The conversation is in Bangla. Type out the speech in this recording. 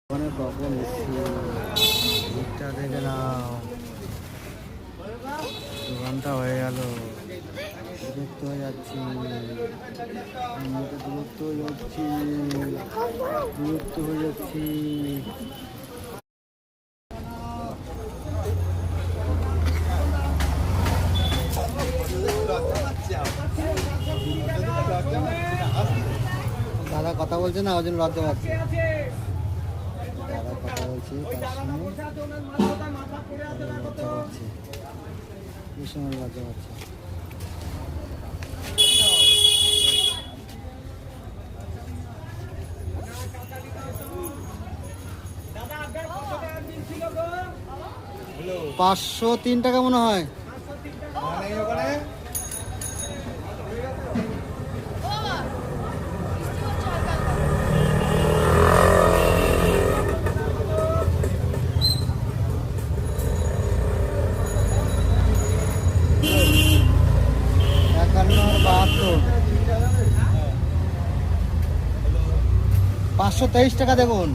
দোকানে কখন এসছি ভিড়টা দেখে নাও। 2 ঘন্টা হয়ে গেল, বিরক্ত হয়ে যাচ্ছি, বিরক্ত হয়ে যাচ্ছি, বিরক্ত হয়ে যাচ্ছি। দাদা কথা বলছে না, ওই জন্য লজ্জা পাচ্ছে। দাদা কথা বলছে তার সঙ্গে লজ্জা পাচ্ছে, ভীষণ লজ্জা পাচ্ছে। $503 মনে হয়। $523 দেখুন।